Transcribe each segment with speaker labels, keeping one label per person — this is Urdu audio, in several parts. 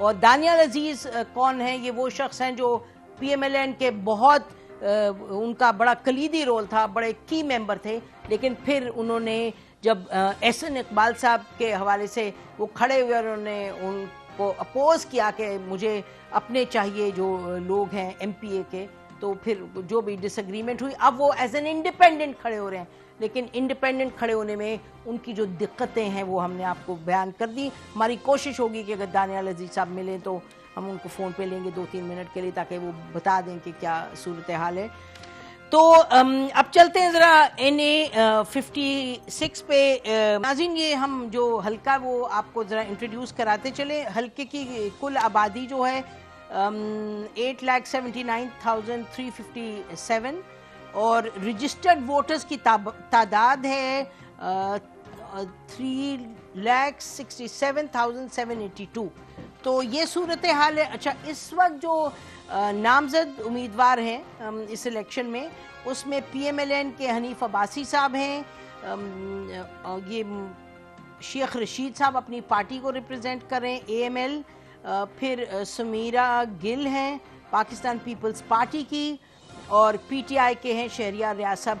Speaker 1: اور دانیال عزیز کون ہیں؟ یہ وہ شخص ہیں جو پی ایم ایل این کے بہت ان کا بڑا کلیدی رول تھا، بڑے کی ممبر تھے، لیکن پھر انہوں نے جب ایس این اقبال صاحب کے حوالے سے وہ کھڑے ہوئے اور انہوں نے ان کو اپوز کیا کہ مجھے اپنے چاہیے جو لوگ ہیں ایم پی اے کے، تو پھر جو بھی ڈس ایگریمنٹ ہوئی اب وہ ایز این انڈیپینڈنٹ کھڑے ہو رہے ہیں. لیکن انڈیپینڈنٹ کھڑے ہونے میں ان کی جو دقتیں ہیں وہ ہم نے آپ کو بیان کر دی. ہماری کوشش ہوگی کہ اگر دانیال عزیز صاحب ملیں تو ہم ان کو فون پہ لیں گے 2-3 منٹ کے لیے تاکہ وہ بتا دیں کہ کیا صورتحال ہے. تو اب چلتے ہیں ذرا NA 56 پہ. ناظرین یہ ہم جو حلقہ وہ آپ کو ذرا انٹروڈیوس کراتے چلے. حلقے کی کل آبادی جو ہے 8,79,357 اور رجسٹرڈ ووٹرز کی تعداد ہے 3,67,782. تو یہ صورتحال ہے. اچھا اس وقت جو نامزد امیدوار ہیں اس الیکشن میں، اس میں پی ایم ایل این کے حنیف عباسی صاحب ہیں، یہ شیخ رشید صاحب اپنی پارٹی کو ریپرزینٹ کر رہے ہیں اے ایم ایل، پھر سمیرہ گل ہیں پاکستان پیپلز پارٹی کی، اور پی ٹی آئی کے ہیں شہریار ریاض صاحب.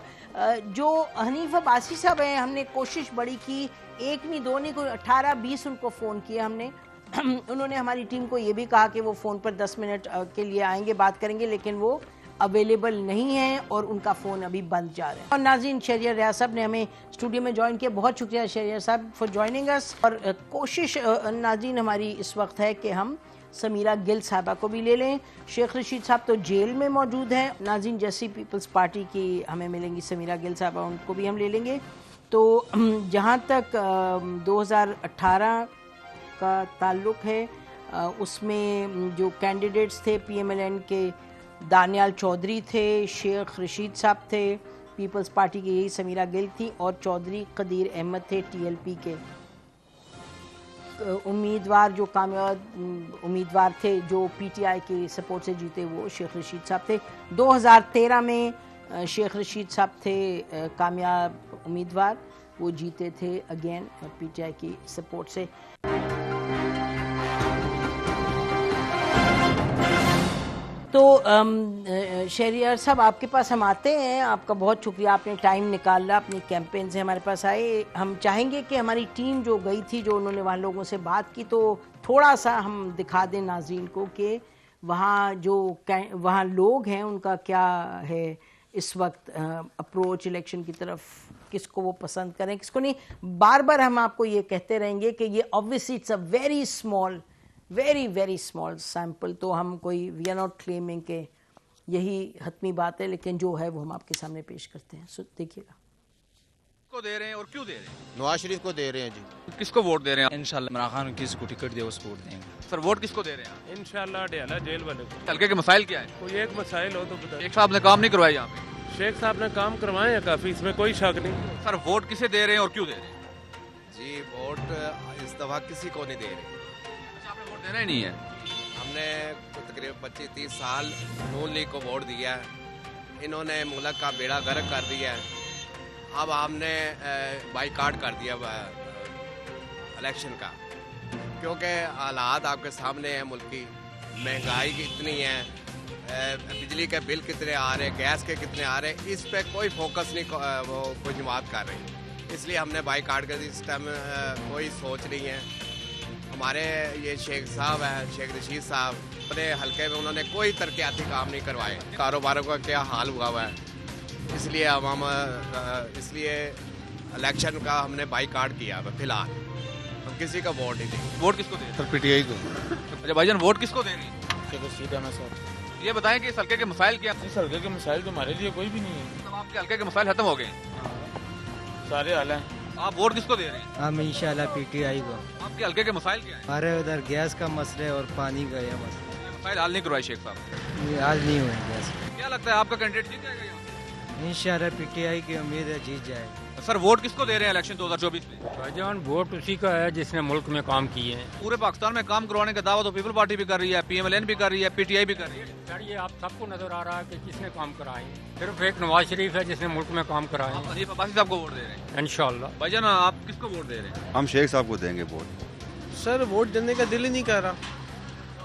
Speaker 1: جو حنیف عباسی صاحب ہیں ہم نے کوشش بڑی کی، ایک نہیں دو نہیں، کوئی 18-20 ان کو فون کیا ہم نے. انہوں نے ہماری ٹیم کو یہ بھی کہا کہ وہ فون پر 10 منٹ کے لیے آئیں گے، بات کریں گے، لیکن وہ اویلیبل نہیں ہیں اور ان کا فون ابھی بند جا رہا ہے. اور ناظرین شہریار ریاض صاحب نے ہمیں اسٹوڈیو میں جوائن کیا، بہت شکریہ شہریار صاحب فار جوائننگ اس. اور کوشش ناظرین ہماری اس وقت ہے کہ ہم سمیرہ گل صاحبہ کو بھی لے لیں. شیخ رشید صاحب تو جیل میں موجود ہیں. ناظرین جیسی پیپلز پارٹی کی ہمیں ملیں گی سمیرہ گل صاحبہ، ان کو بھی ہم لے لیں گے. تو جہاں تک 2018 کا تعلق ہے اس میں جو کینڈیڈیٹس تھے پی ایم ایل این کے، دانیال چودھری تھے، شیخ رشید صاحب تھے پیپلز پارٹی کی، یہی سمیرہ گل تھی، اور چودھری قدیر احمد تھے ٹی ایل پی کے. امیدوار جو کامیاب امیدوار تھے جو پی ٹی آئی کی سپورٹ سے جیتے وہ شیخ رشید صاحب تھے. 2013 میں شیخ رشید صاحب تھے کامیاب امیدوار، وہ جیتے تھے اگین پی ٹی آئی کی سپورٹ سے. تو شہریار صاحب آپ کے پاس ہم آتے ہیں، آپ کا بہت شکریہ، آپ نے ٹائم نکالا اپنی کیمپین سے ہمارے پاس آئے. ہم چاہیں گے کہ ہماری ٹیم جو گئی تھی، جو انہوں نے وہاں لوگوں سے بات کی، تو تھوڑا سا ہم دکھا دیں ناظرین کو کہ وہاں وہاں لوگ ہیں ان کا کیا ہے اس وقت اپروچ الیکشن کی طرف، کس کو وہ پسند کریں کس کو نہیں. بار بار ہم آپ کو یہ کہتے رہیں گے کہ یہ obviously it's a very small sample, تو ہم کوئی وی آر ناٹ کلیمنگ کہ یہی حتمی بات ہے، لیکن جو ہے وہ ہم آپ کے سامنے پیش کرتے ہیں. سو دیکھیے گا
Speaker 2: کو دے رہے ہیں اور کیوں دے رہے ہیں.
Speaker 3: نواز شریف کو دے رہے ہیں جی.
Speaker 2: کس کو ووٹ دے رہے ہیں؟
Speaker 4: انشاءاللہ عمران خان کس کو ٹکٹ دے اس کو ووٹ دیں گے.
Speaker 2: سر ووٹ کس کو دے رہے ہیں؟
Speaker 5: انشاءاللہ ڈیالہ جیل والے کو.
Speaker 2: حلقے کے مسائل کیا ہیں؟
Speaker 5: کوئی ایک مسائل ہو تو بتا.
Speaker 2: شیخ صاحب نے کام نہیں کروائے یہاں پہ.
Speaker 5: شیخ صاحب نے کام کروائے ہیں کافی، اس میں کوئی شک نہیں.
Speaker 2: سر ووٹ کسے دے رہے ہیں اور کیوں دے رہے ہیں؟
Speaker 3: جی ووٹ اس دفعہ کسی کو نہیں دے رہے.
Speaker 2: اچھا آپ نے ووٹ دینا ہی نہیں ہے.
Speaker 3: ہم نے تقریباً 25-30 سال نون لیگ کو ووٹ دیا ہے، انہوں نے ملک کا بیڑا غرق کر دیا ہے. اب ہم نے بائیکاٹ کر دیا الیکشن کا، کیونکہ حالات آپ کے سامنے ہیں. ملک کی مہنگائی اتنی ہے، بجلی کے بل کتنے آ رہے ہیں، گیس کے کتنے آ رہے ہیں، اس پہ کوئی فوکس نہیں وہ کوئی جماعت کر رہی. اس لیے ہم نے بائیکاٹ کر دی. اس ٹائم کوئی سوچ نہیں ہے. ہمارے یہ شیخ صاحب ہیں، شیخ رشید صاحب، اپنے حلقے میں انہوں نے کوئی ترقیاتی کام نہیں کروائے. کاروباروں کا کیا حال ہوا ہوا ہے، اس لیے اس لیے الیکشن کا ہم نے بائیکاٹ کیا. فی الحال ہم کسی کا ووٹ نہیں دیں گے.
Speaker 2: ووٹ کس کو دے رہے
Speaker 6: سر پی ٹی آئی کو.
Speaker 2: اچھا بھائی جان ووٹ کس کو دے رہے ہیں؟
Speaker 6: سیدھا میں سر
Speaker 2: یہ بتائیں کہ اس حلقے کے مسائل کیا ہیں؟
Speaker 6: اس حلقے کے مسائل تو ہمارے لیے کوئی بھی نہیں ہے.
Speaker 2: مطلب آپ کے حلقے کے مسائل ختم ہو گئے ہیں،
Speaker 6: سارے حال ہیں.
Speaker 2: آپ ووٹ کس کو دے رہے ہیں؟
Speaker 7: ہم انشاءاللہ پی ٹی آئی کو.
Speaker 2: آپ کے حلقے کے مسائل کیا ہیں؟
Speaker 7: ہمارے ادھر گیس کا مسئلہ اور پانی کا یہ مسئلہ،
Speaker 2: یہ مسائل حل نہیں کروائے شیخ صاحب.
Speaker 7: یہ حل نہیں ہوئے گیس.
Speaker 2: کیا لگتا ہے آپ کا کینڈیڈیٹ جیت جائے گا یہاں؟
Speaker 7: انشاءاللہ پی ٹی آئی کی امید ہے جیت جائے.
Speaker 2: سر ووٹ کس کو دے رہے ہیں الیکشن 2024 میں؟
Speaker 5: بھائی جان ووٹ اسی کا ہے جس نے ملک میں کام کیے ہیں.
Speaker 2: پورے پاکستان میں کام کروانے کا دعویٰ تو پیپل پارٹی بھی کر رہی ہے، پی ایم ایل این بھی کر رہی ہے، پی ٹی آئی بھی کر رہی ہے.
Speaker 5: سر یہ آپ سب کو نظر آ رہا ہے کہ کس نے کام کرائے. صرف ایک نواز شریف ہے جس نے ملک میں کام کرائے.
Speaker 2: آپ حنیف عباسی صاحب کو ووٹ دے رہے ہیں
Speaker 5: انشاءاللہ.
Speaker 2: بھائی جان آپ کس کو ووٹ دے رہے ہیں؟
Speaker 8: ہم شیخ صاحب کو دیں گے ووٹ.
Speaker 9: سر ووٹ دینے کا دل ہی نہیں کر رہا.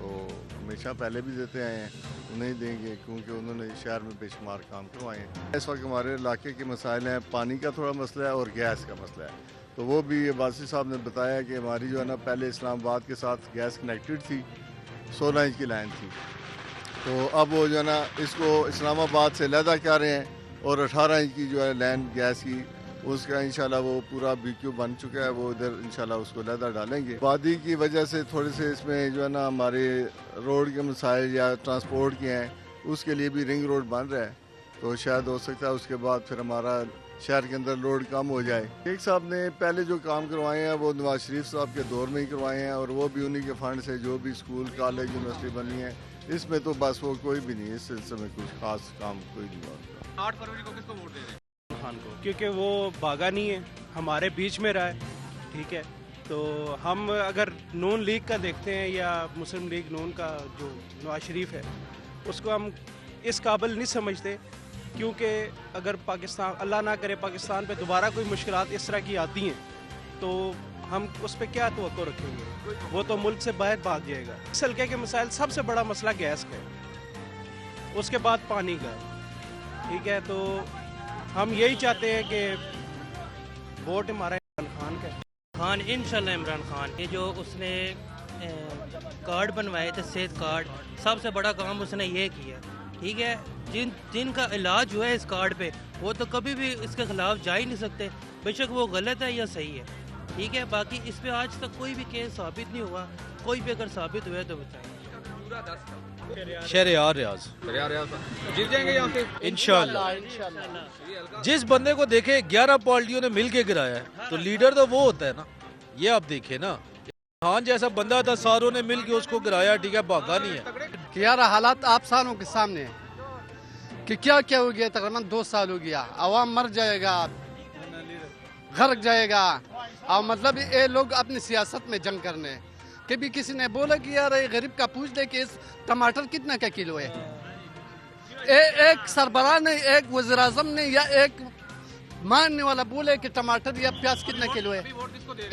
Speaker 10: تو ہمیشہ پہلے بھی دیتے آئے ہیں, انہیں دیں گے کیونکہ انہوں نے شہر میں بے شمار کام کروائے ہیں. اس وقت ہمارے علاقے کے مسائل ہیں, پانی کا تھوڑا مسئلہ ہے اور گیس کا مسئلہ ہے. تو وہ بھی عباسی صاحب نے بتایا کہ ہماری جو ہے نا پہلے اسلام آباد کے ساتھ گیس کنیکٹڈ تھی, 16 انچ کی لائن تھی, تو اب وہ جو ہے نا اس کو اسلام آباد سے علیحدہ کر رہے ہیں اور 18 انچ کی جو ہے لائن گیس کی, اس کا انشاءاللہ وہ پورا بی کیو بن چکا ہے, وہ ادھر انشاءاللہ اس کو علیحدہ ڈالیں گے. وادی کی وجہ سے تھوڑے سے اس میں جو ہے نا ہمارے روڈ کے مسائل یا ٹرانسپورٹ کے ہیں, اس کے لیے بھی رنگ روڈ بن رہا ہے, تو شاید ہو سکتا ہے اس کے بعد پھر ہمارا شہر کے اندر لوڈ کم ہو جائے. شیخ صاحب نے پہلے جو کام کروائے ہیں وہ نواز شریف صاحب کے دور میں ہی کروائے ہیں, اور وہ بھی انہی کے فنڈ سے جو بھی اسکول کالج یونیورسٹی بنی ہے, اس میں تو بس وہ کوئی بھی نہیں, اس سلسلے میں کچھ خاص کام کوئی نہیں ہوا.
Speaker 2: 8 فروری کو کس کو ووٹ دے رہے ہیں؟
Speaker 8: خان کو, کیونکہ وہ بھاگا نہیں ہے, ہمارے بیچ میں رہا ہے, ٹھیک ہے. تو ہم اگر نون لیگ کا دیکھتے ہیں یا مسلم لیگ نون کا جو نواز شریف ہے, اس کو ہم اس قابل نہیں سمجھتے, کیونکہ اگر پاکستان اللہ نہ کرے پاکستان پہ دوبارہ کوئی مشکلات اس طرح کی آتی ہیں تو ہم اس پہ کیا توقع رکھیں گے, وہ تو ملک سے باہر بھاگ جائے گا. اس حلقے کے مسائل سب سے بڑا مسئلہ گیس کا ہے, اس کے بعد پانی کا, ٹھیک ہے. تو ہم یہی چاہتے ہیں کہ ووٹ ہمارا عمران خان کا ہے.
Speaker 11: خان انشاءاللہ عمران خان, یہ جو اس نے کارڈ بنوائے تھے صحت کارڈ, سب سے بڑا کام اس نے یہ کیا, ٹھیک ہے. جن کا علاج ہوا ہے اس کارڈ پہ, وہ تو کبھی بھی اس کے خلاف جا ہی نہیں سکتے, بے شک وہ غلط ہے یا صحیح ہے, ٹھیک ہے. باقی اس پہ آج تک کوئی بھی کیس ثابت نہیں ہوا, کوئی بھی اگر ثابت ہوا تو بتائیں.
Speaker 4: شہریار ریاض
Speaker 2: جیت جائیں گے یہاں سے
Speaker 4: انشاءاللہ. جس بندے کو دیکھے 11 پارٹیوں نے مل کے گرایا ہے, تو لیڈر تو وہ ہوتا ہے نا. یہ آپ دیکھیں نا, خان جیسا بندہ تھا, ساروں نے مل کے اس کو گرایا, ٹھیک ہے, بھاگا نہیں ہے.
Speaker 12: کہ یار حالات آپ سالوں کے سامنے ہیں کہ کیا کیا ہو گیا. تقریباً 2 سال ہو گیا, عوام مر جائے گا, غرق جائے گا, اور مطلب یہ لوگ اپنی سیاست میں جنگ کرنے. کبھی کسی نے بولا کہ یار غریب کا پوچھ لے کہ اس ٹماٹر کتنا کا کلو ہے. ایک سربراہ نے, ایک وزیر اعظم نے یا ایک ماننے والا بولے کہ ٹماٹر یا پیاز کتنا کلو ہے.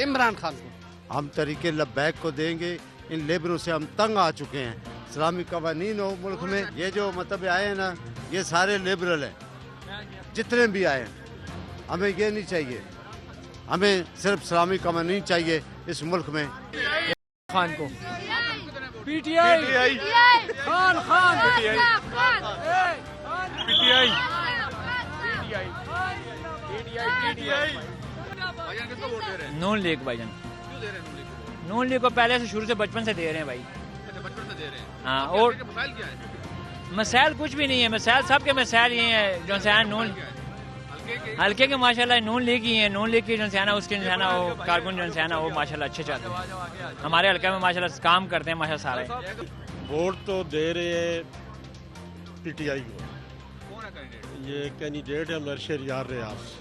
Speaker 12: عمران خان کو
Speaker 13: ہم طریقے لبیک کو دیں گے. ان لیبروں سے ہم تنگ آ چکے ہیں. اسلامی قوانین ہو ملک میں, یہ جو مطلب آئے ہیں نا, یہ سارے لیبرل ہیں, جتنے بھی آئے ہیں. ہمیں یہ نہیں چاہیے, ہمیں صرف اسلامی قوانین چاہیے اس ملک میں.
Speaker 5: خان کو P T I, Khan Khan P T I,
Speaker 14: Noon League بھائی جان. نون لیگ کو پہلے سے شروع سے بچپن سے دے رہے ہیں بھائی. ہاں, اور مسائل کچھ بھی نہیں ہے, مسائل سب کے مسائل یہ ہیں جو سے نون ہلکے کے ماشاءاللہ نون لیگ ہی ہیں. نون لیگ کی جو ہے نا اس کے جو ہے نا وہ کارکن جو ہے نا وہ ماشاءاللہ اچھے چاہتے ہیں. ہمارے حلقے میں ماشاءاللہ کام کرتے ہیں ماشاءاللہ سارے.
Speaker 6: ووٹ تو دے رہے ہیں پی ٹی آئی کو. یہ کینڈیڈیٹ ہے شہریار ریاض.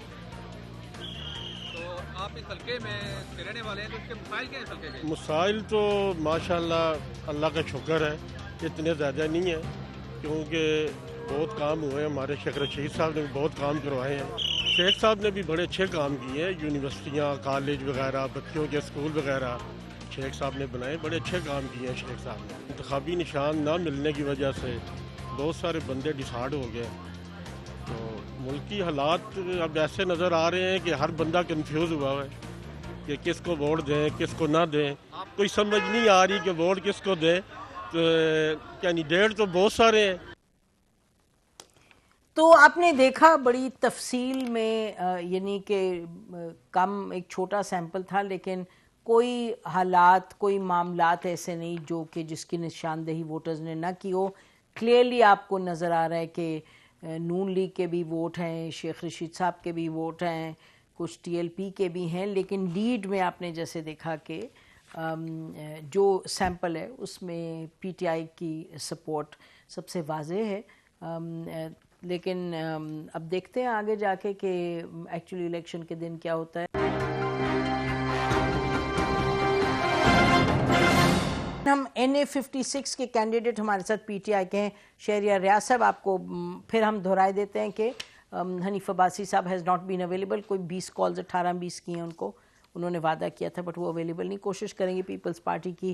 Speaker 2: تو آپ اس حلقے میں رہنے والے ہیں, تو اس کے مسائل کیا ہیں اس حلقے کے؟
Speaker 6: مسائل تو ماشاءاللہ اللہ کا شکر ہے, اتنے زیادہ نہیں ہیں, کیونکہ بہت کام ہوئے ہیں. ہمارے شیخ رشید صاحب نے بھی بہت کام کروائے ہیں. شیخ صاحب نے بھی بڑے اچھے کام کیے ہیں, یونیورسٹیاں, کالج وغیرہ, بچوں کے اسکول وغیرہ شیخ صاحب نے بنائے. بڑے اچھے کام کیے ہیں شیخ صاحب نے. انتخابی نشان نہ ملنے کی وجہ سے بہت سارے بندے ڈسہارڈ ہو گئے. تو ملکی حالات اب ایسے نظر آ رہے ہیں کہ ہر بندہ کنفیوز ہوا ہے کہ کس کو ووٹ دیں, کس کو نہ دیں. کوئی سمجھ نہیں آ رہی کہ ووٹ کس کو دیں. تو کینڈیڈیٹ تو بہت سارے ہیں.
Speaker 1: تو آپ نے دیکھا بڑی تفصیل میں, یعنی کہ کم ایک چھوٹا سیمپل تھا, لیکن کوئی حالات, کوئی معاملات ایسے نہیں جو کہ جس کی نشاندہی ووٹرز نے نہ کی ہو. کلیئرلی آپ کو نظر آ رہا ہے کہ نون لیگ کے بھی ووٹ ہیں, شیخ رشید صاحب کے بھی ووٹ ہیں, کچھ ٹی ایل پی کے بھی ہیں, لیکن لیڈ میں آپ نے جیسے دیکھا کہ جو سیمپل ہے اس میں پی ٹی آئی کی سپورٹ سب سے واضح ہے. لیکن اب دیکھتے ہیں آگے جا کے کہ ایکچولی الیکشن کے دن کیا ہوتا ہے. ہم NA56 کے کینڈیڈیٹ ہمارے ساتھ پی ٹی آئی کے ہیں, شہریار ریاض صاحب. آپ کو پھر ہم دہرائے دیتے ہیں کہ حنیف عباسی صاحب ہیز ناٹ بین اویلیبل. کوئی 20 کالز 18-20 کی ہیں ان کو, انہوں نے وعدہ کیا تھا بٹ وہ اویلیبل نہیں. کوشش کریں گے پیپلز پارٹی کی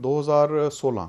Speaker 15: 2016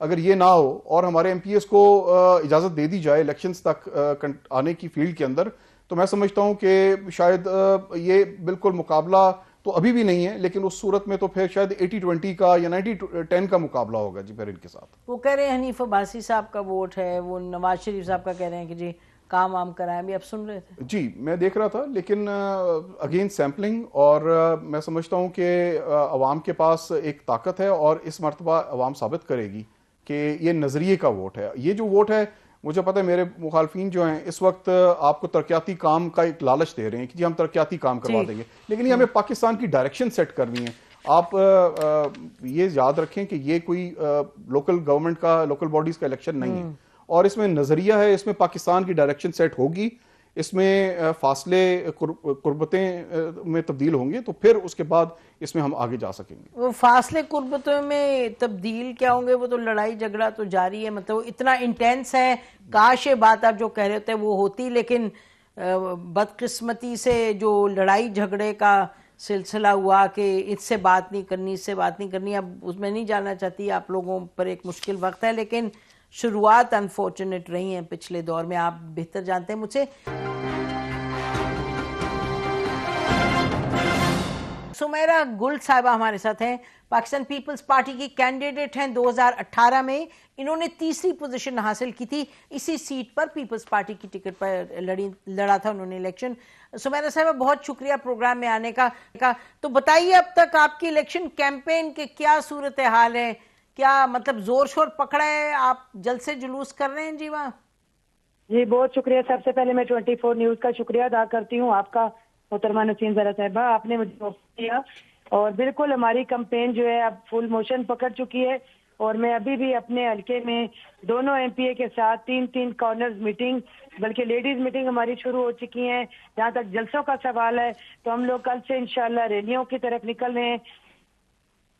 Speaker 15: اگر یہ نہ ہو اور ہمارے ایم پی ایس کو اجازت دے دی جائے الیکشنز تک آنے کی فیلڈ کے اندر، تو میں سمجھتا ہوں کہ شاید یہ بالکل مقابلہ تو ابھی بھی نہیں ہے، لیکن اس صورت میں تو پھر شاید 80-20 کا یا 90-10 کا مقابلہ ہوگا جی پھر ان کے ساتھ.
Speaker 1: وہ کہہ رہے ہیں حنیف عباسی صاحب کا ووٹ ہے، وہ نواز شریف صاحب کا کہہ رہے ہیں کہ جی کام وام کرائیں. بھی آپ سن رہے تھے؟
Speaker 15: جی میں دیکھ رہا تھا، لیکن اگین سیمپلنگ، اور میں سمجھتا ہوں کہ عوام کے پاس ایک طاقت ہے اور اس مرتبہ عوام ثابت کرے گی کہ یہ نظریے کا ووٹ ہے. یہ جو ووٹ ہے، مجھے پتہ ہے میرے مخالفین جو ہیں اس وقت آپ کو ترقیاتی کام کا ایک لالچ دے رہے ہیں کہ جی ہم ترقیاتی کام کروا دیں گے، لیکن یہ ہمیں پاکستان کی ڈائریکشن سیٹ کرنی ہے. آپ یہ یاد رکھیں کہ یہ کوئی لوکل گورنمنٹ کا، لوکل باڈیز کا الیکشن نہیں ہے، اور اس میں نظریہ ہے، اس میں پاکستان کی ڈائریکشن سیٹ ہوگی، اس میں فاصلے قربتیں میں تبدیل ہوں گے، تو پھر اس کے بعد اس میں ہم آگے جا سکیں گے.
Speaker 1: وہ فاصلے قربتوں میں تبدیل کیا ہوں گے؟ وہ تو لڑائی جھگڑا تو جاری ہے، مطلب اتنا انٹینس ہے. کاش یہ بات آپ جو کہہ رہے ہوتے وہ ہوتی، لیکن بدقسمتی سے جو لڑائی جھگڑے کا سلسلہ ہوا کہ اس سے بات نہیں کرنی، اس سے بات نہیں کرنی، اب اس میں نہیں جانا چاہتی. آپ لوگوں پر ایک مشکل وقت ہے، لیکن شروعات انفارچونیٹ رہی ہیں پچھلے دور میں، آپ بہتر جانتے ہیں مجھ سے. سمیرہ گل صاحبہ ہمارے ساتھ ہیں، پاکستان پیپلز پارٹی کی کینڈیڈیٹ ہیں. 2018 میں انہوں نے تیسری پوزیشن حاصل کی تھی، اسی سیٹ پر پیپلز پارٹی کی ٹکٹ پر لڑا تھا انہوں نے الیکشن. سمیرہ صاحبہ بہت شکریہ پروگرام میں آنے کا. تو بتائیے اب تک آپ کی الیکشن کیمپین کے کیا صورتحال ہے؟ کیا مطلب زور شور پکڑا ہے؟ آپ جلسے جلوس کر رہے ہیں جی وہاں؟
Speaker 3: جی بہت شکریہ. سب سے پہلے میں 24 نیوز کا شکریہ ادا کرتی ہوں، آپ کا محترمہ نسیم زہرا صاحبہ، آپ نے مجھے موقع دیا. اور بالکل ہماری کمپین جو ہے اب فل موشن پکڑ چکی ہے، اور میں ابھی بھی اپنے حلقے میں دونوں ایم پی اے کے ساتھ 3 کارنرز میٹنگ، بلکہ لیڈیز میٹنگ ہماری شروع ہو چکی ہیں. جہاں تک جلسوں کا سوال ہے تو ہم لوگ کل سے انشاءاللہ ریلیوں کی طرف نکل رہے ہیں.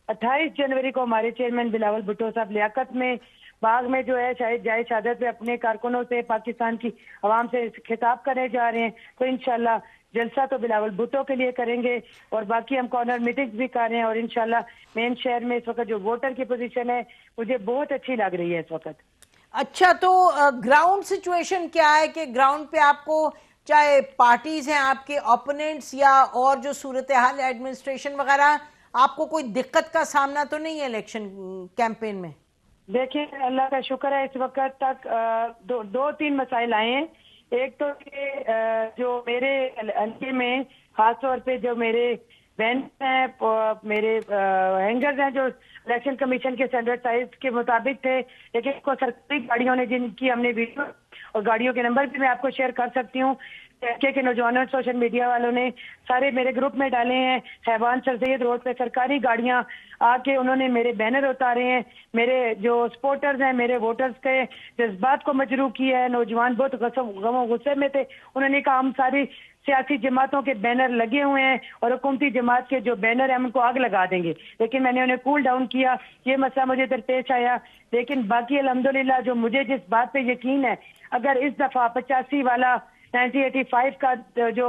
Speaker 3: 28 جنوری کو ہمارے چیئرمین بلاول بھٹو صاحب لیاقت میں باغ میں جو ہے شاہد جائے شہادت پہ اپنے کارکنوں سے، پاکستان کی عوام سے خطاب کرنے جا رہے ہیں. تو انشاءاللہ جلسہ تو بلاول بھٹو کے لیے کریں گے، اور باقی ہم کارنر میٹنگز بھی کر رہے ہیں. اور انشاءاللہ مین شہر میں اس وقت جو ووٹر کی پوزیشن ہے مجھے بہت اچھی لگ رہی ہے اس وقت.
Speaker 1: اچھا، تو گراؤنڈ سچویشن کیا ہے کہ گراؤنڈ پہ آپ کو چاہے پارٹیز ہیں آپ کے اپوننٹس یا اور جو صورتحال ایڈمنسٹریشن وغیرہ، آپ کو کوئی دقت کا سامنا تو نہیں ہے الیکشن کیمپین میں؟
Speaker 3: دیکھیں اللہ کا شکر ہے اس وقت تک 2-3 مسائل آئے ہیں. ایک تو کہ جو میرے حلقے میں خاص طور پہ جو میرے بینچ ہیں، میرے ہینگرز ہیں جو الیکشن کمیشن کے اسٹینڈرڈ سائز کے مطابق تھے، لیکن کو سرکاری گاڑیوں نے جن کی ہم نے ویڈیو اور گاڑیوں کے نمبر بھی میں آپ کو شیئر کر سکتی ہوں، کے نوجوانوں سوشل میڈیا والوں نے سارے میرے گروپ میں ڈالے ہیں. حیوان سر سید روڈ پہ سرکاری گاڑیاں آ کے انہوں نے میرے بینر اتارے ہیں. میرے جو سپورٹرز ہیں، میرے ووٹرز کے جذبات کو مجروح کیا ہے. نوجوان بہت غم و غصے میں تھے، انہوں نے کہا ہم ساری سیاسی جماعتوں کے بینر لگے ہوئے ہیں اور حکومتی جماعت کے جو بینر ہیں ہم ان کو آگ لگا دیں گے. لیکن میں نے انہیں کول ڈاؤن کیا، یہ مسئلہ مجھے درپیش آیا. لیکن باقی الحمدللہ جو مجھے جس بات پہ یقین ہے، اگر اس دفعہ 85 والا 1985 کا جو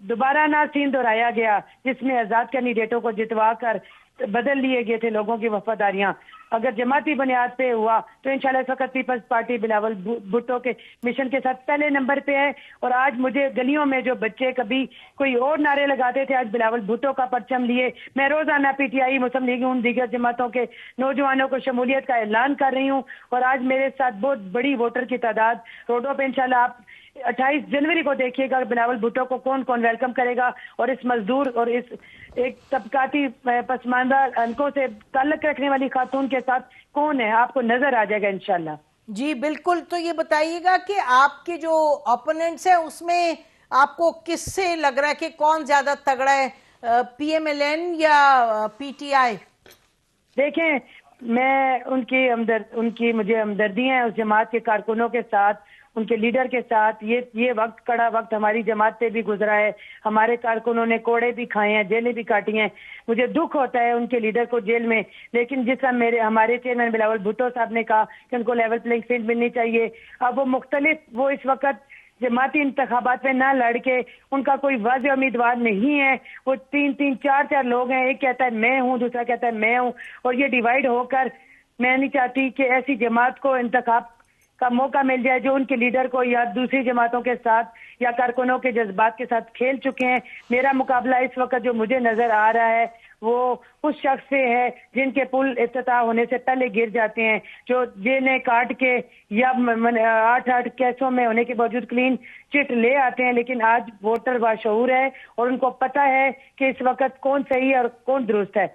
Speaker 3: دوبارہ نہ سین دہرایا گیا جس میں آزاد کینڈیڈیٹوں کو جتوا کر بدل لیے گئے تھے لوگوں کی وفاداریاں، اگر جماعتی بنیاد پہ ہوا تو انشاءاللہ اس وقت پیپلز پارٹی بلاول بھٹو کے مشن کے ساتھ پہلے نمبر پہ ہے. اور آج مجھے گلیوں میں جو بچے کبھی کوئی اور نعرے لگاتے تھے، آج بلاول بھٹو کا پرچم لیے میں روزانہ پی ٹی آئی، مسلم لیگ ان دیگر جماعتوں کے نوجوانوں کو شمولیت کا اعلان کر رہی ہوں. اور آج میرے ساتھ بہت بڑی ووٹر کی تعداد روڈوں پہ انشاءاللہ آپ 28 جنوری کو دیکھیے گا بلاول بھٹو کو کون کون ویلکم کرے گا، اور اس مزدور اور اس ایک طبقاتی پسماندہ حلقوں سے تعلق رکھنے والی خاتون کے ساتھ کون ہے آپ کو نظر آ جائے گا انشاءاللہ.
Speaker 1: جی بالکل. تو یہ بتائیے گا کہ آپ کے جو اپوننٹس ہیں اس میں آپ کو کس سے لگ رہا ہے کہ کون زیادہ تگڑا ہے، پی ایم ایل این یا پی ٹی آئی؟
Speaker 3: دیکھیں میں ان کی مجھے ہمدردی ہے اس جماعت کے کارکنوں کے ساتھ، ان کے لیڈر کے ساتھ. یہ وقت کڑا وقت ہماری جماعت پہ بھی گزرا ہے، ہمارے کارکنوں نے کوڑے بھی کھائے ہیں، جیلیں بھی کاٹی ہیں. مجھے دکھ ہوتا ہے ان کے لیڈر کو جیل میں، لیکن جس طرح ہمارے چیئرمین بلاول بھٹو صاحب نے کہا کہ ان کو لیول پلینگ فیلڈ ملنی چاہیے. اب وہ اس وقت جماعتی انتخابات پہ نہ لڑ کے، ان کا کوئی واضح امیدوار نہیں ہے. وہ 3-4 لوگ ہیں، ایک کہتا ہے میں ہوں، دوسرا کہتا ہے میں ہوں، اور یہ ڈیوائیڈ ہو کر میں نہیں چاہتی کہ ایسی جماعت کو انتخاب کا موقع مل جائے جو ان کے لیڈر کو یا دوسری جماعتوں کے ساتھ یا کارکنوں کے جذبات کے ساتھ کھیل چکے ہیں. میرا مقابلہ اس وقت جو مجھے نظر آ رہا ہے وہ اس شخص سے ہے جن کے پل افتتاح ہونے سے پہلے گر جاتے ہیں, جو جنہیں کاٹ کے یا 8 کیسوں میں ہونے کے باوجود کلین چٹ لے آتے ہیں, لیکن آج ووٹر باشعور ہے اور ان کو پتہ ہے کہ اس وقت کون صحیح ہے اور کون درست ہے.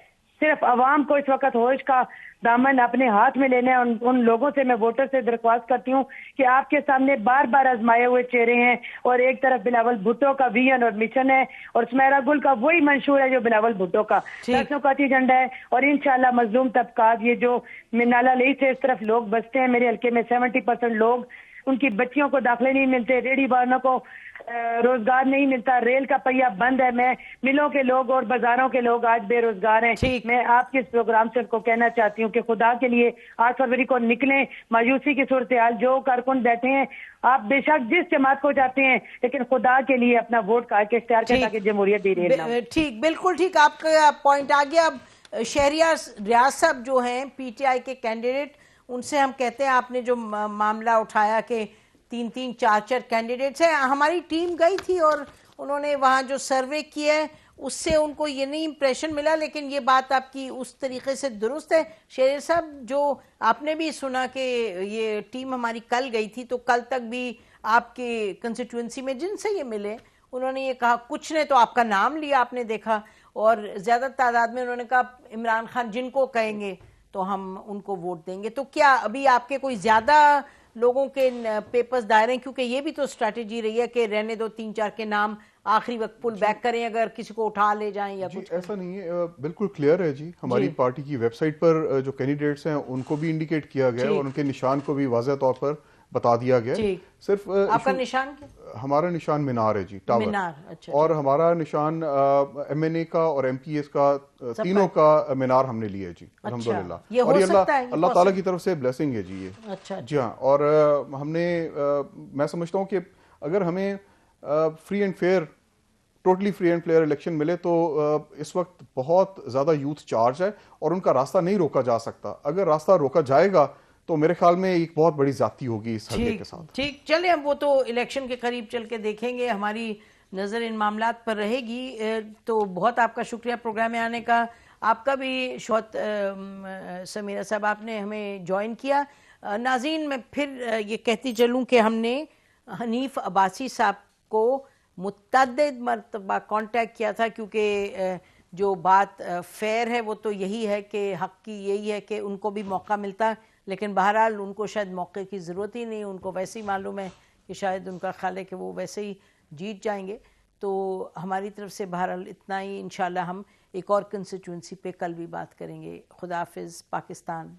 Speaker 3: صرف عوام کو اس وقت ہوش کا دامن اپنے ہاتھ میں لینا ہے. ان لوگوں سے میں ووٹر سے درخواست کرتی ہوں کہ آپ کے سامنے بار بار آزمائے ہوئے چہرے ہیں, اور ایک طرف بلاول بھٹو کا ویژن اور مشن ہے اور سمیرا گل کا وہی منشور ہے جو بلاول بھٹو کا 10 نکاتی ایجنڈا ہے. اور انشاءاللہ مظلوم طبقات, یہ جو نالا لئی سے اس طرف لوگ بستے ہیں, میرے حلقے میں 70% لوگ, ان کی بچیوں کو داخلے نہیں ملتے, ریڑھی والوں کو روزگار نہیں ملتا, ریل کا پہیہ بند ہے. میں ملوں کے لوگ اور بازاروں کے لوگ آج بے روزگار ہیں. میں آپ کے اس پروگرام سے کو کہنا چاہتی ہوں کہ خدا کے لیے 8 فروری کو نکلیں. مایوسی کی صورتحال جو کارکن بیٹھے ہیں, آپ بے شک جس جماعت کو جاتے ہیں, لیکن خدا کے لیے اپنا ووٹ کا کے اختیار کریں تاکہ جمہوریت بھی رہے.
Speaker 1: ٹھیک, بالکل ٹھیک, آپ کا پوائنٹ آ گیا. اب شہریار ریاض صاحب جو ہیں پی ٹی آئی کے کینڈیڈیٹ, ان سے ہم کہتے ہیں آپ نے جو معاملہ اٹھایا کہ 3 4 کینڈیڈیٹس ہیں, ہماری ٹیم گئی تھی اور انہوں نے وہاں جو سروے کیا ہے اس سے ان کو یہ نہیں امپریشن ملا, لیکن یہ بات آپ کی اس طریقے سے درست ہے. شہریار صاحب, جو آپ نے بھی سنا کہ یہ ٹیم ہماری کل گئی تھی, تو کل تک بھی آپ کے کنسٹیٹوئنسی میں جن سے یہ ملے انہوں نے یہ کہا, کچھ نے تو آپ کا نام لیا آپ نے دیکھا, اور زیادہ تعداد میں انہوں نے کہا عمران خان جن کو کہیں گے تو ہم ان کو ووٹ دیں گے. تو کیا ابھی آپ کے کوئی زیادہ لوگوں کے پیپرز دائر ہیں, کیونکہ یہ بھی تو اسٹریٹجی رہی ہے کہ رہنے دو 3 4 کے نام, آخری وقت پل بیک کریں اگر کسی کو اٹھا لے جائیں یا کچھ؟
Speaker 15: ایسا نہیں ہے, بالکل کلیئر ہے جی. ہماری پارٹی کی ویب سائٹ پر جو کینڈیڈیٹس ہیں ان کو بھی انڈیکیٹ کیا گیا ہے اور ان کے نشان کو بھی واضح طور پر بتا دیا گیا ہے. صرف
Speaker 1: آپ کا نشان کیا؟
Speaker 15: ہمارا نشان مینار ہے جی, ٹاور. اور ہمارا نشان ایم این اے کا اور ایم پی ایس کا تینوں کا مینار ہم نے لیا ہے جی, الحمدللہ. اور اللہ تعالیٰ کی طرف سے بلیسنگ ہے جی یہ. جی ہاں, اور ہم نے, میں سمجھتا ہوں کہ اگر ہمیں free and fair, totally free and fair election ملے تو اس وقت بہت زیادہ یوتھ چارج ہے اور ان کا راستہ نہیں روکا جا سکتا. اگر راستہ روکا جائے گا تو میرے خیال میں ایک بہت بڑی زیادتی ہوگی اس حلقے کے ساتھ.
Speaker 1: ٹھیک, چلیں ہم وہ تو الیکشن کے قریب چل کے دیکھیں گے, ہماری نظر ان معاملات پر رہے گی. تو بہت آپ کا شکریہ پروگرام میں آنے کا. آپ کا بھی شوہت سمیرہ صاحب, آپ نے ہمیں جوائن کیا. ناظرین, میں پھر یہ کہتی چلوں کہ ہم نے حنیف عباسی صاحب کو متعدد مرتبہ کانٹیکٹ کیا تھا, کیونکہ جو بات فیئر ہے وہ تو یہی ہے کہ حق کی یہی ہے کہ ان کو بھی موقع ملتا, لیکن بہرحال ان کو شاید موقع کی ضرورت ہی نہیں, ان کو ویسے ہی معلوم ہے کہ شاید ان کا خیال ہے کہ وہ ویسے ہی جیت جائیں گے. تو ہماری طرف سے بہرحال اتنا ہی. انشاءاللہ ہم ایک اور کنسٹیٹوئنسی پہ کل بھی بات کریں گے. خدا حافظ. پاکستان.